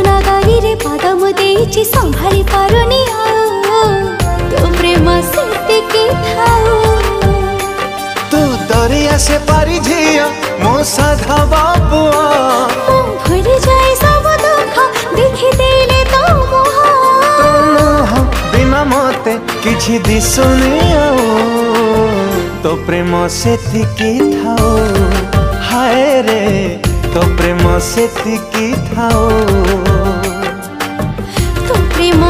नगरी रे पाद मु देछि संभाली पारुनी तो प्रेम सेतिकी थाऊ। तू दरिया से पारी झिया मो साधा बाबुआ भूल जाए सब दुख देखि देले तो मोह बिना मते किछि दिसुनी तो प्रेम सेतिकी थाऊ। हाय रे तो प्रेम सेतिकी थाऊ। तो प्रेम